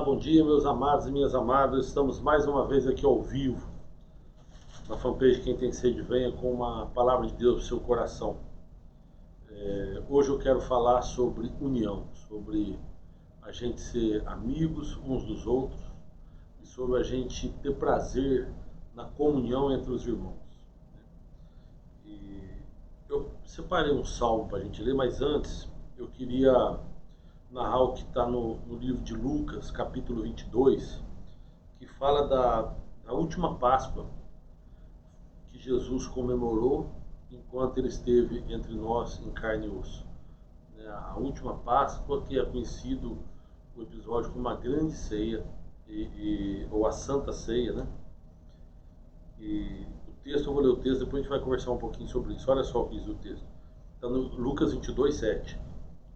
bom dia, meus amados e minhas amadas. Estamos mais uma vez aqui ao vivo, na fanpage Quem Tem Sede Venha, com uma palavra de Deus para o seu coração. Hoje eu quero falar sobre união, sobre a gente ser amigos uns dos outros e sobre a gente ter prazer na comunhão entre os irmãos. E eu separei um salmo para a gente ler, mas antes eu queria narrar o que está no livro de Lucas, capítulo 22, que fala da última Páscoa que Jesus comemorou enquanto ele esteve entre nós em carne e osso. A última Páscoa, que é conhecido o episódio como a grande ceia, ou a santa ceia, né? E o texto, eu vou ler o texto, depois a gente vai conversar um pouquinho sobre isso. Olha só o que diz o texto. Está no Lucas 22, 7.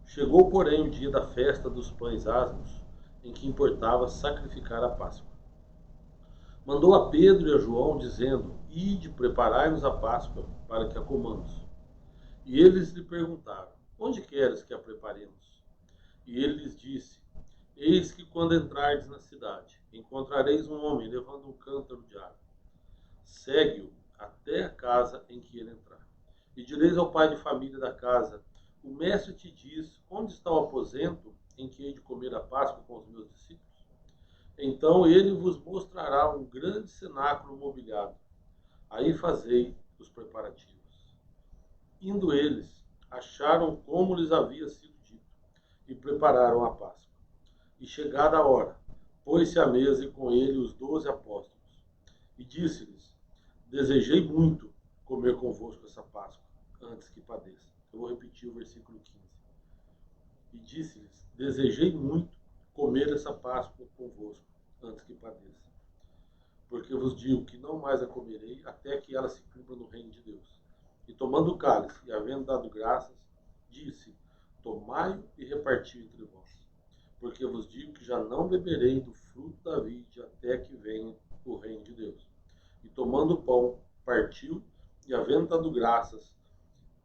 Chegou, porém, o dia da festa dos pães asmos, em que importava sacrificar a Páscoa. Mandou a Pedro e a João, dizendo: Ide, preparai-nos a Páscoa, para que a comamos. E eles lhe perguntaram: Onde queres que a preparemos? E ele lhes disse: Eis que quando entrardes na cidade, encontrareis um homem levando um cântaro de água. Segue-o até a casa em que ele entrar. E direis ao pai de família da casa: O mestre te diz: Onde está o aposento em que hei de comer a Páscoa com os meus discípulos? Então ele vos mostrará um grande cenáculo mobiliado. Aí fazei os preparativos. Indo eles, acharam como lhes havia sido dito, e prepararam a Páscoa. E chegada a hora, pôs-se à mesa e com ele os 12 apóstolos. E disse-lhes: Desejei muito comer convosco essa Páscoa, antes que padeça. Eu vou repetir o versículo 15. E disse-lhes: Desejei muito comer essa Páscoa convosco, antes que padeça. Porque vos digo que não mais a comerei, até que ela se cumpra no reino de Deus. E tomando o cálice, e havendo dado graças, disse: Tomai-o e reparti entre vós. Porque vos digo que já não beberei do fruto da vide, até que venha o reino de Deus. E tomando o pão, partiu, e havendo dado graças,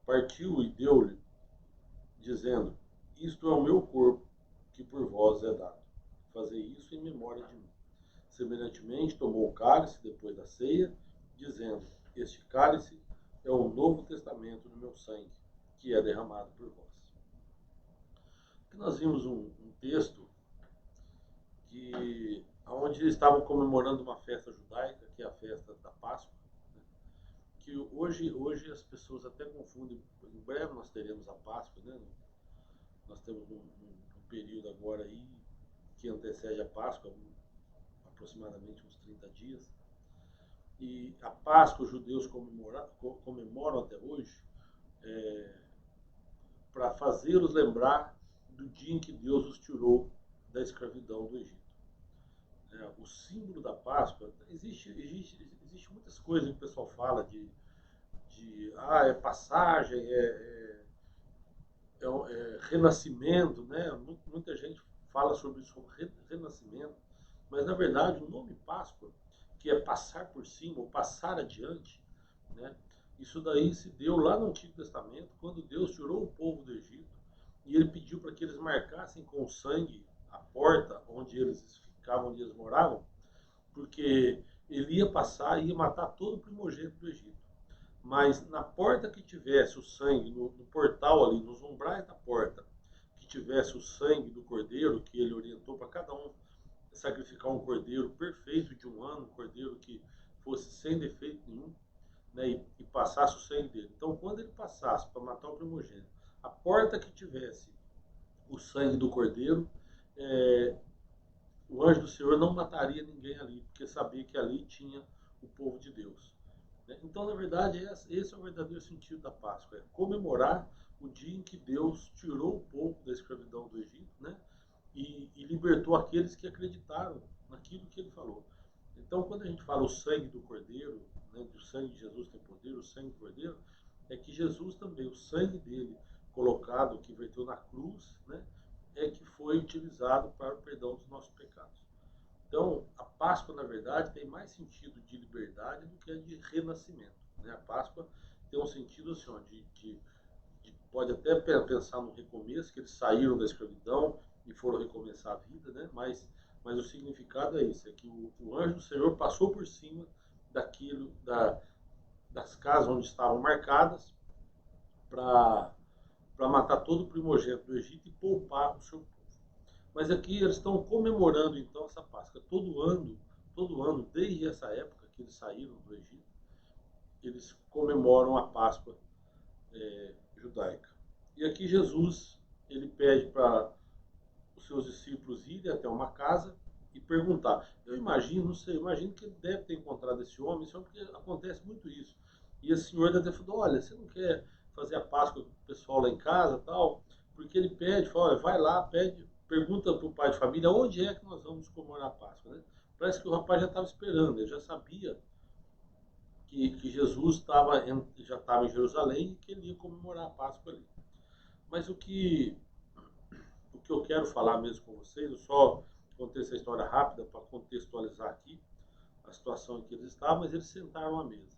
partiu e deu-lhe, dizendo: Isto é o meu corpo, que por vós é dado. Fazei isso em memória de mim. Semelhantemente, tomou o cálice depois da ceia, dizendo: Este cálice é o novo testamento no meu sangue, que é derramado por vós. Aqui nós vimos um texto onde eles estavam comemorando uma festa judaica, que é a festa da Páscoa, né? Que hoje as pessoas até confundem. Em breve nós teremos a Páscoa, né? Nós temos um período agora aí que antecede a Páscoa, aproximadamente uns 30 dias. E a Páscoa os judeus comemoram até hoje para fazê-los lembrar do dia em que Deus os tirou da escravidão do Egito. O símbolo da Páscoa, existe muitas coisas que o pessoal fala é passagem, renascimento, né? Muita gente fala sobre isso, sobre renascimento, mas na verdade o nome Páscoa, que é passar por cima ou passar adiante, né? Isso daí se deu lá no Antigo Testamento, quando Deus tirou o povo do Egito e ele pediu para que eles marcassem com sangue a porta onde eles ficavam, onde eles moravam, porque ele ia passar e ia matar todo o primogênito do Egito. Mas na porta que tivesse o sangue, no portal ali, nos umbrais da porta, que tivesse o sangue do cordeiro, que ele orientou para cada um sacrificar um cordeiro perfeito de um ano, um cordeiro que fosse sem defeito nenhum, né, e passasse o sangue dele. Então, quando ele passasse para matar o primogênito, a porta que tivesse o sangue do cordeiro, o anjo do Senhor não mataria ninguém ali, porque sabia que ali tinha o povo de Deus. Então, na verdade, esse é o verdadeiro sentido da Páscoa, é comemorar o dia em que Deus tirou o povo da escravidão do Egito, né, e libertou aqueles que acreditaram naquilo que ele falou. Então, quando a gente fala o sangue do Cordeiro, né, do sangue de Jesus tem poder, o sangue do Cordeiro, é que Jesus também, o sangue dele colocado, que verteu na cruz, né, é que foi utilizado para o perdão dos nossos pecados. Então, a Páscoa, na verdade, tem mais sentido de liberdade do que de renascimento, né? A Páscoa tem um sentido assim, ó, pode até pensar no recomeço, que eles saíram da escravidão e foram recomeçar a vida, né? Mas mas o significado é isso, é que o anjo do Senhor passou por cima daquilo, das casas onde estavam marcadas para matar todo o primogênito do Egito e poupar o seu povo. Mas aqui eles estão comemorando então essa Páscoa. Todo ano, desde essa época que eles saíram do Egito, eles comemoram a Páscoa judaica. E aqui Jesus, ele pede para os seus discípulos irem até uma casa e perguntar. Eu imagino, não sei, imagino que ele deve ter encontrado esse homem, só porque acontece muito isso. E esse senhor deve ter falado, olha, você não quer fazer a Páscoa com o pessoal lá em casa tal? Porque ele pede, fala, olha, vai lá, pede, pergunta para o pai de família onde é que nós vamos comemorar a Páscoa. Né? Parece que o rapaz já estava esperando, ele já sabia que Jesus já estava em Jerusalém e que ele ia comemorar a Páscoa ali. Mas o que eu quero falar mesmo com vocês, eu só contei essa história rápida para contextualizar aqui a situação em que eles estavam, mas eles sentaram à mesa.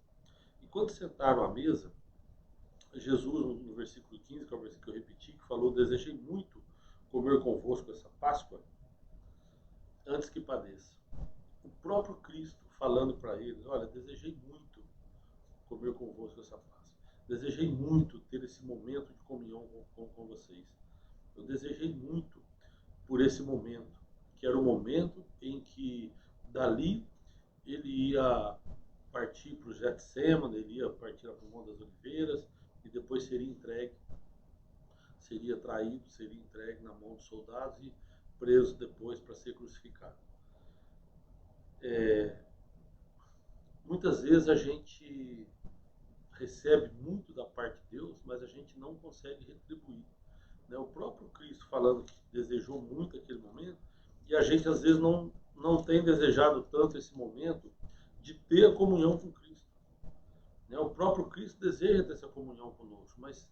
E quando sentaram à mesa, Jesus, no versículo 15, que é o versículo que eu repeti, que falou, desejei muito comer convosco essa Páscoa, antes que padeça. O próprio Cristo falando para eles, olha, desejei muito comer convosco essa Páscoa. Desejei muito ter esse momento de comunhão com vocês. Eu desejei muito por esse momento, que era o momento em que dali ele ia partir para o Getsêmani, ele ia partir para o Monte das Oliveiras e depois seria entregue, seria traído, seria entregue na mão dos soldados e preso depois para ser crucificado. Muitas vezes a gente recebe muito da parte de Deus, mas a gente não consegue retribuir. Né? O próprio Cristo falando que desejou muito aquele momento, e a gente às vezes não tem desejado tanto esse momento de ter a comunhão com Cristo. Né? O próprio Cristo deseja ter essa comunhão conosco, mas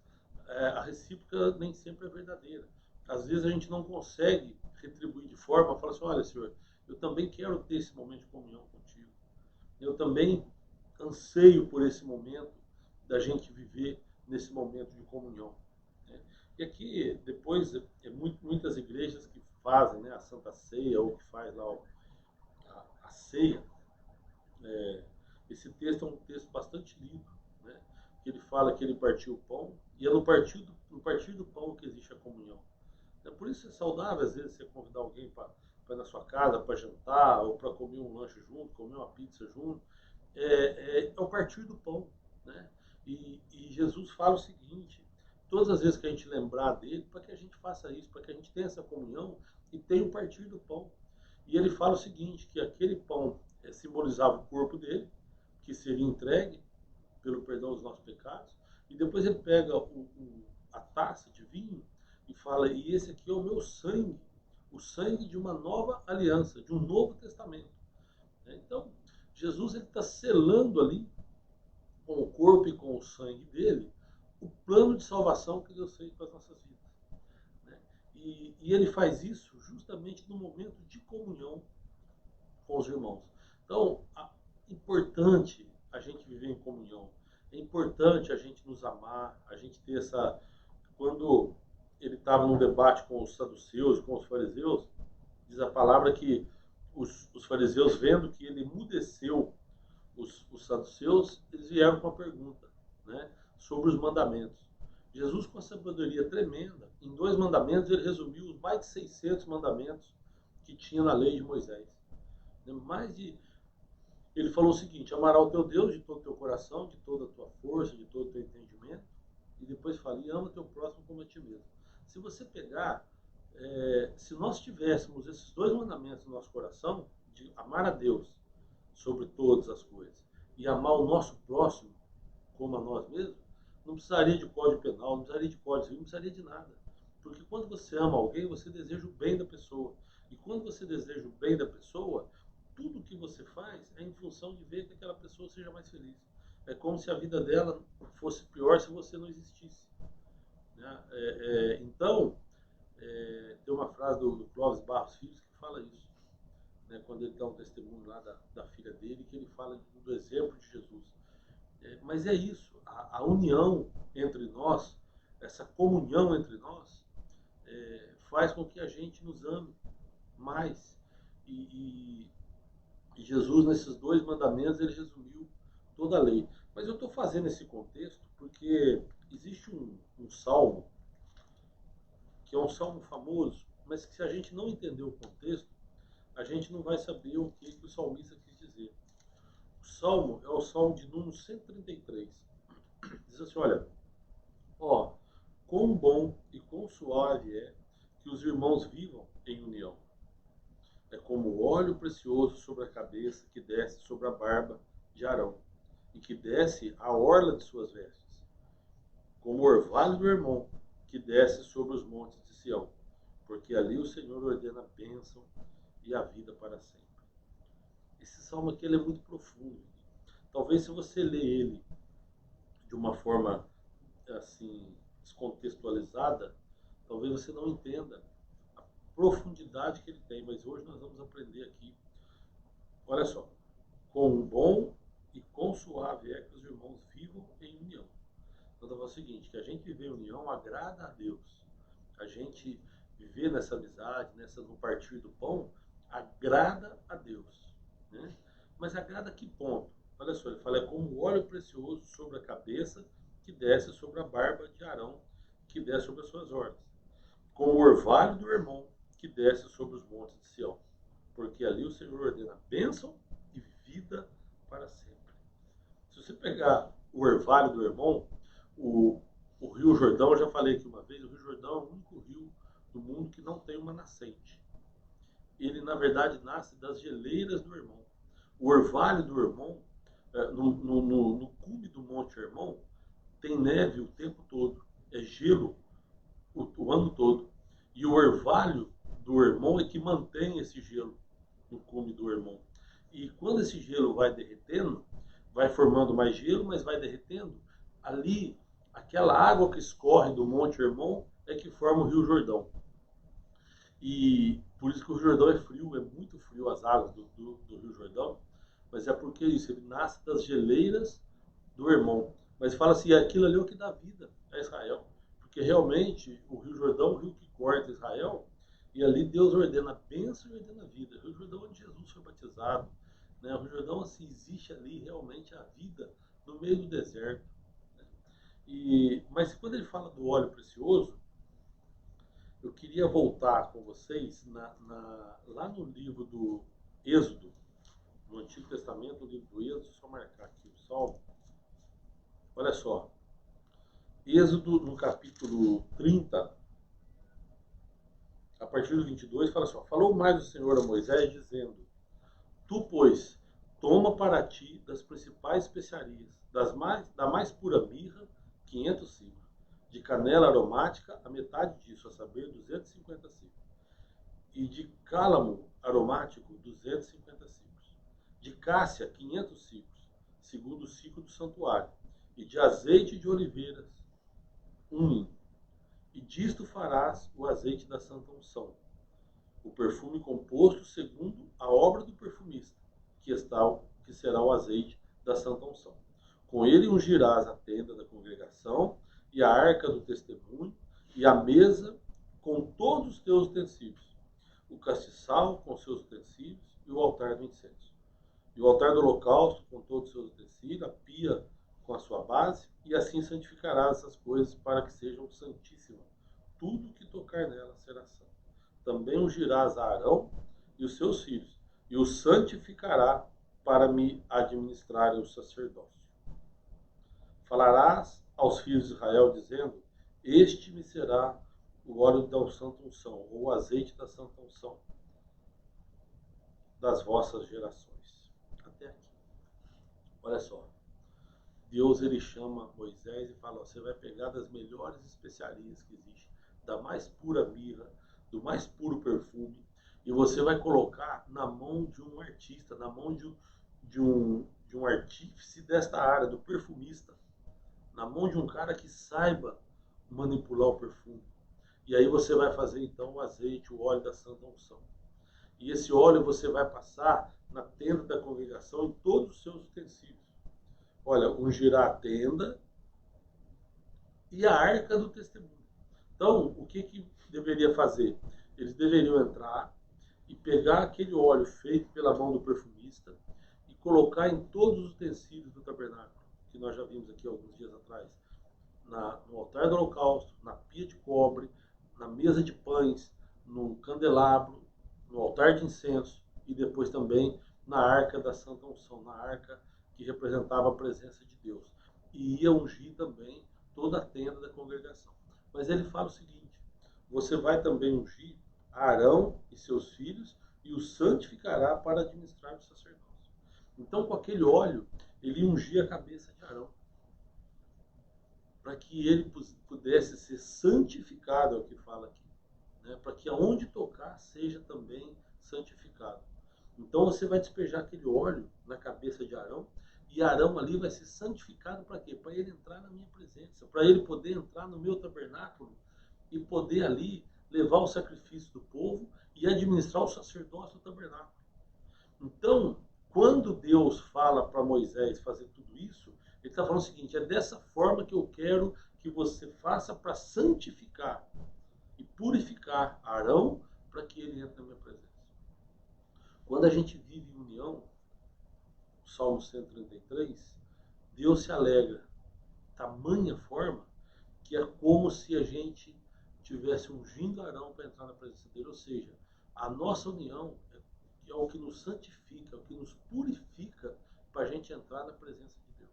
a recíproca nem sempre é verdadeira. Às vezes a gente não consegue retribuir de forma, fala assim, olha Senhor, eu também quero ter esse momento de comunhão contigo. Eu também anseio por esse momento da gente viver nesse momento de comunhão. Né? E aqui, depois, muitas igrejas que fazem, né, a Santa Ceia, ou que faz lá a ceia, esse texto é um texto bastante lindo, né? Que ele fala que ele partiu o pão, e é no partir do pão que existe a comunhão. Por isso é saudável, às vezes, você convidar alguém para ir na sua casa, para jantar, ou para comer um lanche junto, comer uma pizza junto. É o partir do pão. Né? E Jesus fala o seguinte, todas as vezes que a gente lembrar dele, para que a gente faça isso, para que a gente tenha essa comunhão e tenha o partir do pão. E ele fala o seguinte, que aquele pão simbolizava o corpo dele, que seria entregue pelo perdão dos nossos pecados, e depois ele pega a taça de vinho e fala, e esse aqui é o meu sangue, o sangue de uma nova aliança, de um novo testamento. Então, Jesus está selando ali, com o corpo e com o sangue dele, o plano de salvação que Deus fez para as nossas vidas. Né? E ele faz isso justamente no momento de comunhão com os irmãos. Então, é importante a gente viver em comunhão. É importante a gente nos amar, a gente ter essa... Quando ele estava num debate com os saduceus, com os fariseus, diz a palavra que os fariseus, vendo que ele emudeceu os saduceus, eles vieram com a pergunta, né, sobre os mandamentos. Jesus, com a sabedoria tremenda, em 2 mandamentos, ele resumiu os mais de 600 mandamentos que tinha na lei de Moisés. Ele falou o seguinte, amará o teu Deus de todo o teu coração, de toda a tua força, de todo o teu entendimento, e depois fala, e ama teu próximo como a ti mesmo. Se você pegar, se nós tivéssemos esses 2 mandamentos no nosso coração, de amar a Deus sobre todas as coisas e amar o nosso próximo como a nós mesmos, não precisaria de código penal, não precisaria de código civil, não precisaria de nada. Porque quando você ama alguém, você deseja o bem da pessoa. E quando você deseja o bem da pessoa, tudo que você faz é em função de ver que aquela pessoa seja mais feliz. É como se a vida dela fosse pior se você não existisse. Né? Então, tem uma frase do Clóvis Barros Filhos que fala isso. Né, quando ele dá um testemunho lá da filha dele, que ele fala do exemplo de Jesus. Mas é isso, a união entre nós, essa comunhão entre nós, faz com que a gente nos ame mais. E Jesus, nesses 2 mandamentos, ele resumiu toda a lei. Mas eu estou fazendo esse contexto porque existe um salmo, que é um salmo famoso, mas que se a gente não entender o contexto, a gente não vai saber o que o salmista quis dizer. O salmo é o salmo de número 133. Diz assim, olha, ó, quão bom e quão suave é que os irmãos vivam em união. É como óleo precioso sobre a cabeça que desce sobre a barba de Arão, e que desce a orla de suas vestes, como o orvalho do Hermon, que desce sobre os montes de Sião, porque ali o Senhor ordena a bênção e a vida para sempre. Esse salmo aqui ele é muito profundo. Talvez se você ler ele de uma forma assim descontextualizada, talvez você não entenda a profundidade que ele tem, mas hoje nós vamos aprender aqui. Olha só, quão bom e quão suave é que os irmãos vivam em união. Então, é o seguinte, que a gente viver em união agrada a Deus. A gente viver nessa amizade, no partir do pão, agrada a Deus. Né? Mas agrada a que ponto? Olha só, ele fala, é como óleo precioso sobre a cabeça que desce sobre a barba de Arão, que desce sobre as suas orlas. Como o orvalho do Hermon, que desce sobre os montes de Sião. Porque ali o Senhor ordena bênção e vida para sempre. Se você pegar o orvalho do Hermon, o Rio Jordão, eu já falei aqui uma vez, o Rio Jordão é o único rio do mundo que não tem uma nascente. Ele, na verdade, nasce das geleiras do Hermon. O orvalho do Hermon, no cume do Monte Hermon, tem neve o tempo todo. É gelo o ano todo. E o orvalho do Hermon é que mantém esse gelo no cume do Hermon. E quando esse gelo vai derretendo, vai formando mais gelo, mas vai derretendo, ali, aquela água que escorre do Monte Hermon é que forma o Rio Jordão. E por isso que o Rio Jordão é frio, é muito frio as águas do Rio Jordão, mas é porque isso, ele nasce das geleiras do Hermon. Mas fala assim, aquilo ali é o que dá vida a Israel. Porque realmente o Rio Jordão é o rio que corta Israel, e ali Deus ordena a bênção e ordena a vida. O Rio Jordão é onde Jesus foi batizado. Né? O Rio Jordão, assim, existe ali realmente a vida no meio do deserto. Né? Mas quando ele fala do óleo precioso, eu queria voltar com vocês lá no livro do Êxodo, no Antigo Testamento, o livro do Êxodo, só marcar aqui o Salmo. Olha só, Êxodo no capítulo 30, a partir do 22, fala só, falou mais o Senhor a Moisés, dizendo, tu, pois, toma para ti das principais especiarias, da mais pura mirra, 500 ciclos, de canela aromática, a metade disso, a saber, 250 ciclos, e de cálamo aromático, 250 ciclos, de cássia, 500 ciclos, segundo o ciclo do santuário, e de azeite de oliveiras, 1 hin. E disto farás o azeite da santa unção, o perfume composto segundo a obra do perfumista, que será o azeite da santa unção. Com ele ungirás a tenda da congregação, e a arca do testemunho, e a mesa com todos os teus utensílios, o castiçal com seus utensílios, e o altar do incenso. E o altar do holocausto com todos os seus utensílios, a pia com a sua base, e assim santificarás essas coisas para que sejam santíssimas. Tudo que tocar nela será santo. Também ungirás a Arão e os seus filhos, e o santificará para me administrarem o sacerdócio. Falarás aos filhos de Israel, dizendo, este me será o óleo da santa unção, ou o azeite da santa unção, das vossas gerações. Até aqui. Olha só. Deus, ele chama Moisés e fala, você vai pegar das melhores especiarias que existem, da mais pura mirra, do mais puro perfume, e você vai colocar na mão de um artista, na mão de um artífice desta área, do perfumista, na mão de um cara que saiba manipular o perfume. E aí você vai fazer então o azeite, o óleo da santa unção. E esse óleo você vai passar na tenda da congregação em todos os seus utensílios. Olha, ungirá a tenda e a arca do testemunho. Então, o que deveria fazer? Eles deveriam entrar e pegar aquele óleo feito pela mão do perfumista e colocar em todos os utensílios do tabernáculo, que nós já vimos aqui alguns dias atrás, no altar do holocausto, na pia de cobre, na mesa de pães, no candelabro, no altar de incenso e depois também na arca da Santa Unção, na arca que representava a presença de Deus. E ia ungir também toda a tenda da congregação. Mas ele fala o seguinte: você vai também ungir Arão e seus filhos e os santificará para administrar o sacerdócio. Então, com aquele óleo, ele ungia a cabeça de Arão, para que ele pudesse ser santificado, é o que fala aqui, né? Para que aonde tocar seja também santificado. Então você vai despejar aquele óleo na cabeça de Arão, e Arão ali vai ser santificado para quê? Para ele entrar na minha presença, para ele poder entrar no meu tabernáculo e poder ali levar o sacrifício do povo e administrar o sacerdócio do tabernáculo. Então, quando Deus fala para Moisés fazer tudo isso, ele está falando o seguinte: é dessa forma que eu quero que você faça para santificar e purificar Arão para que ele entre na minha presença. Quando a gente vive em união, Salmo 133, Deus se alegra tamanha forma que é como se a gente tivesse ungindo Arão para entrar na presença dele. Ou seja, a nossa união é o que nos santifica, é o que nos purifica para a gente entrar na presença de Deus.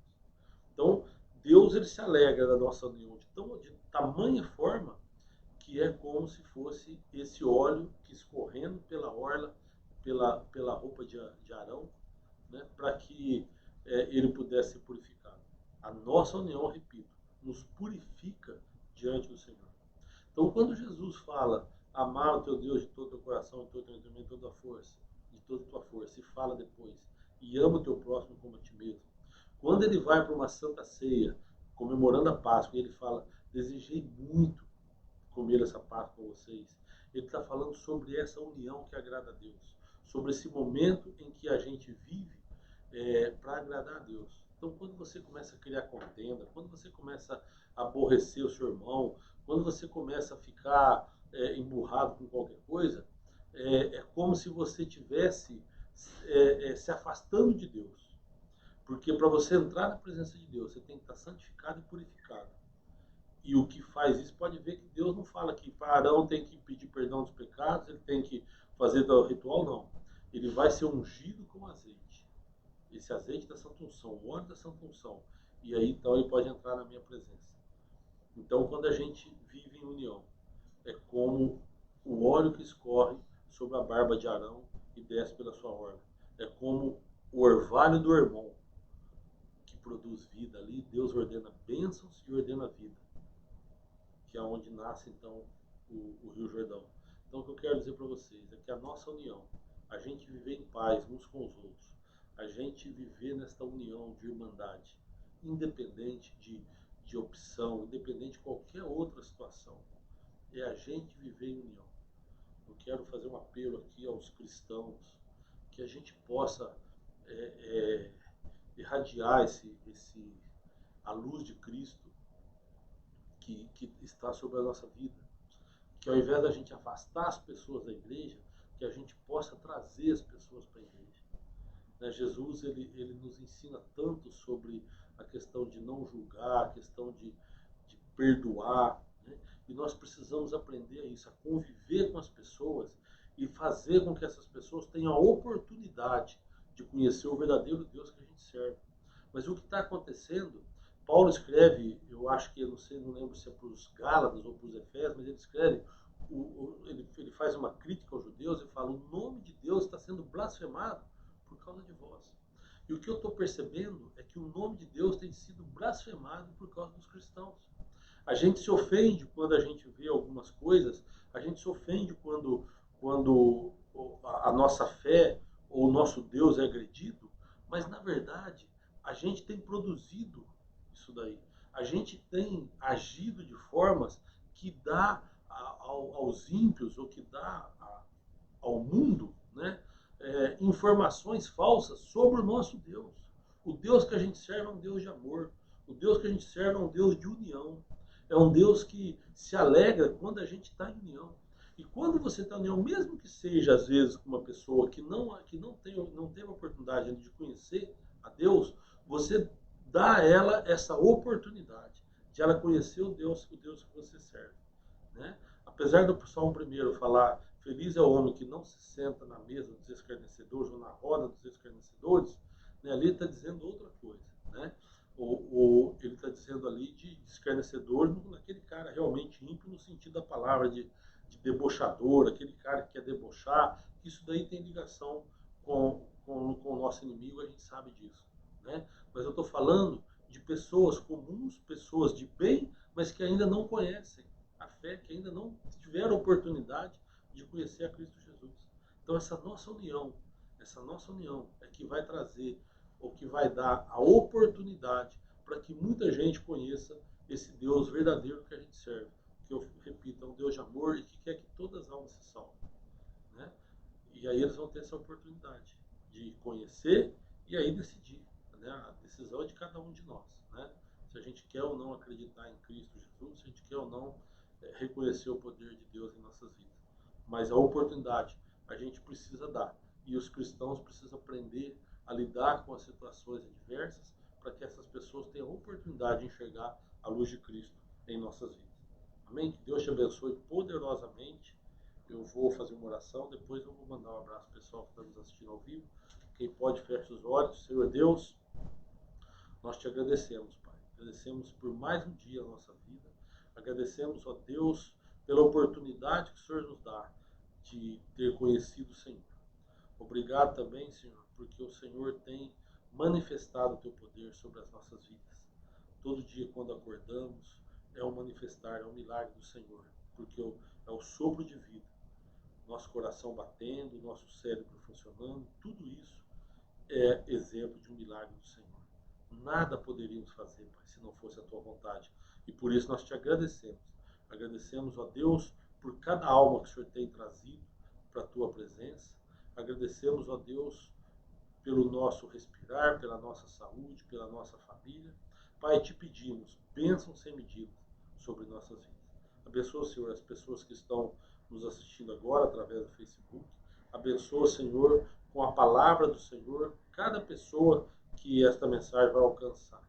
Então, Deus ele se alegra da nossa união de tamanha forma que é como se fosse esse óleo que escorrendo pela orla, pela roupa de Arão, né, para que ele pudesse ser purificado. A nossa união, repito, nos purifica diante do Senhor. Então, quando Jesus fala amar o teu Deus de todo o teu coração, de todo o teu entendimento, de toda a força, de toda a tua força, e fala depois, e ama o teu próximo como a ti mesmo. Quando ele vai para uma santa ceia, comemorando a Páscoa, e ele fala: desejei muito comer essa Páscoa com vocês. Ele está falando sobre essa união que agrada a Deus, sobre esse momento em que a gente vive para agradar a Deus. Então, quando você começa a criar contenda, quando você começa a aborrecer o seu irmão, quando você começa a ficar emburrado com qualquer coisa, é como se você estivesse se afastando de Deus. Porque para você entrar na presença de Deus, você tem que estar santificado e purificado. E o que faz isso, pode ver que Deus não fala que para Arão tem que pedir perdão dos pecados, ele tem que fazer o ritual, não. Ele vai ser ungido com azeite. Esse azeite da Santa Unção, o óleo da Santa Unção. E aí então ele pode entrar na minha presença. Então, quando a gente vive em união, é como o óleo que escorre sobre a barba de Arão e desce pela sua orla. É como o orvalho do irmão que produz vida ali. Deus ordena bênçãos e ordena vida, que é onde nasce então o Rio Jordão. Então, o que eu quero dizer para vocês é que a nossa união, a gente viver em paz uns com os outros, a gente viver nesta união de irmandade, independente de opção, independente de qualquer outra situação, é a gente viver em união. Eu quero fazer um apelo aqui aos cristãos, que a gente possa irradiar a luz de Cristo que está sobre a nossa vida. Que ao invés da gente afastar as pessoas da igreja, que a gente possa trazer as pessoas para a igreja. Né? Jesus ele nos ensina tanto sobre a questão de não julgar, a questão de perdoar, né? E nós precisamos aprender a isso, a conviver com as pessoas e fazer com que essas pessoas tenham a oportunidade de conhecer o verdadeiro Deus que a gente serve. Mas o que está acontecendo, Paulo escreve, eu acho que, não lembro se é para os Gálatas ou para os Efésios, mas ele escreve, ele faz uma crítica aos judeus e fala: o nome de Deus está sendo blasfemado por causa de vós. E o que eu estou percebendo é que o nome de Deus tem sido blasfemado por causa dos cristãos. A gente se ofende quando a gente vê algumas coisas, a gente se ofende quando a nossa fé ou o nosso Deus é agredido, mas na verdade a gente tem produzido isso daí. A gente tem agido de formas que dá aos ímpios, ou que dá ao mundo, né, informações falsas sobre o nosso Deus. O Deus que a gente serve é um Deus de amor. O Deus que a gente serve é um Deus de união. É um Deus que se alegra quando a gente está em união. E quando você está em união, mesmo que seja às vezes com uma pessoa que não teve a oportunidade ainda de conhecer a Deus, você dá a ela essa oportunidade de ela conhecer o Deus que você serve, né? Apesar do Salmo primeiro falar, feliz é o homem que não se senta na mesa dos escarnecedores ou na roda dos escarnecedores, né? Ali ele está dizendo outra coisa, né? Ele está dizendo ali de escarnecedor naquele cara realmente ímpio no sentido da palavra de debochador, aquele cara que quer debochar. Isso daí tem ligação com o nosso inimigo, a gente sabe disso, né? Mas eu estou falando de pessoas comuns, pessoas de bem, mas que ainda não conhecem a fé, que ainda não tiveram oportunidade de conhecer a Cristo Jesus. Então essa nossa união é que vai trazer, ou que vai dar a oportunidade para que muita gente conheça esse Deus verdadeiro que a gente serve, que eu repito, é um Deus de amor e que quer que todas as almas se salvem, né? E aí eles vão ter essa oportunidade de conhecer e aí decidir, né? A decisão é de cada um de nós, né? Se a gente quer ou não acreditar em Cristo Jesus, se a gente quer ou não reconhecer o poder de Deus em nossas vidas. Mas a oportunidade a gente precisa dar. E os cristãos precisam aprender a lidar com as situações adversas para que essas pessoas tenham a oportunidade de enxergar a luz de Cristo em nossas vidas. Amém? Que Deus te abençoe poderosamente. Eu vou fazer uma oração, depois eu vou mandar um abraço pessoal que está nos assistindo ao vivo. Quem pode, fecha os olhos. Senhor Deus, nós te agradecemos, Pai. Agradecemos por mais um dia na nossa vida. Agradecemos, ó Deus, pela oportunidade que o Senhor nos dá de ter conhecido o Senhor. Obrigado também, Senhor, porque o Senhor tem manifestado o teu poder sobre as nossas vidas. Todo dia, quando acordamos, é um manifestar, é um milagre do Senhor, porque é o sopro de vida. Nosso coração batendo, nosso cérebro funcionando, tudo isso é exemplo de um milagre do Senhor. Nada poderíamos fazer, Pai, se não fosse a tua vontade. E por isso nós te agradecemos. Agradecemos, ó Deus, por cada alma que o Senhor tem trazido para a tua presença. Agradecemos, ó Deus, pelo nosso respirar, pela nossa saúde, pela nossa família. Pai, te pedimos bênção sem medida sobre nossas vidas. Abençoa, Senhor, as pessoas que estão nos assistindo agora através do Facebook. Abençoa, Senhor, com a palavra do Senhor, cada pessoa que esta mensagem vai alcançar.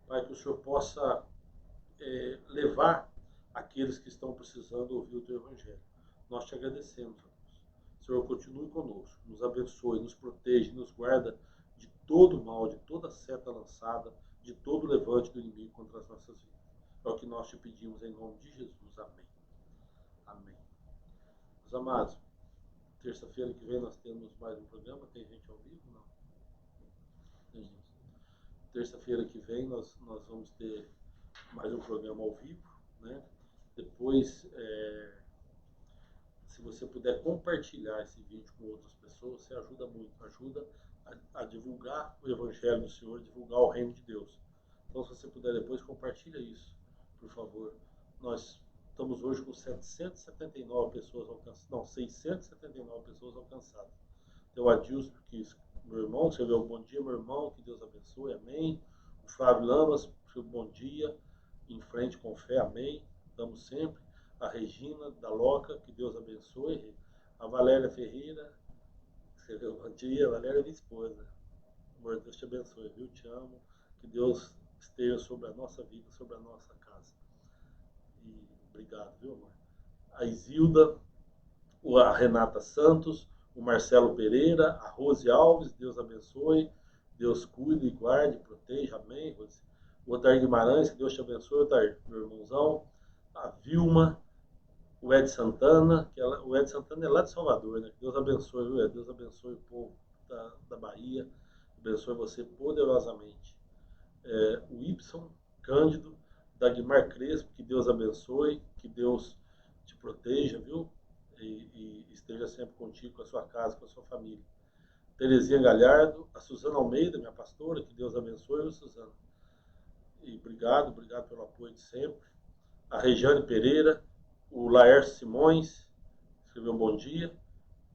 Pai, que o Senhor possa levar aqueles que estão precisando ouvir o teu Evangelho. Nós te agradecemos, ó Deus. Senhor, continue conosco, nos abençoe, nos protege, nos guarda de todo mal, de toda seta lançada, de todo levante do inimigo contra as nossas vidas. É o que nós te pedimos em nome de Jesus. Amém. Amém. Meus amados, terça-feira que vem nós temos mais um programa. Tem gente ao vivo? Não. Tem gente. Terça-feira que vem nós vamos ter mais um programa ao vivo, né? Depois, se você puder compartilhar esse vídeo com outras pessoas, você ajuda muito, ajuda a divulgar o Evangelho do Senhor, divulgar o Reino de Deus. Então, se você puder depois, compartilha isso, por favor. Nós estamos hoje com 779 pessoas alcançadas, não, 679 pessoas alcançadas. Tem o Adilson, que meu irmão, escreveu bom dia, meu irmão, que Deus abençoe, amém. O Flávio Lamas, bom dia, em frente com fé, amém. Estamos sempre. A Regina da Loca, que Deus abençoe. A Valéria Ferreira, escreveu bom dia, a Valéria é minha esposa. Amor, Deus te abençoe, viu? Te amo. Que Deus esteja sobre a nossa vida, sobre a nossa casa. E obrigado, viu, amor? A Isilda, a Renata Santos, o Marcelo Pereira, a Rose Alves, Deus abençoe, Deus cuide e guarde, proteja, amém. O Otair Guimarães, que Deus te abençoe, Otair, meu irmãozão. A Vilma, o Ed Santana, o Ed Santana é lá de Salvador, né? Que Deus abençoe, viu, Ed? Deus abençoe o povo da Bahia, abençoe você poderosamente. O Y, Cândido, Dagmar Crespo, que Deus abençoe, que Deus te proteja, viu? E esteja sempre contigo, com a sua casa, com a sua família. Terezinha Galhardo, a Suzana Almeida, minha pastora, que Deus abençoe, viu, Suzana? E obrigado pelo apoio de sempre. A Regiane Pereira, o Laércio Simões, escreveu bom dia.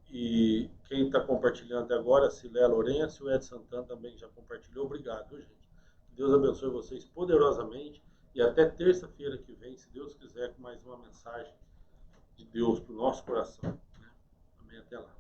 E quem está compartilhando até agora, a Ciléia Lourenço, o Ed Santana também já compartilhou. Obrigado, viu, gente? Que Deus abençoe vocês poderosamente. E até terça-feira que vem, se Deus quiser, com mais uma mensagem de Deus para o nosso coração. Né? Amém. Até lá.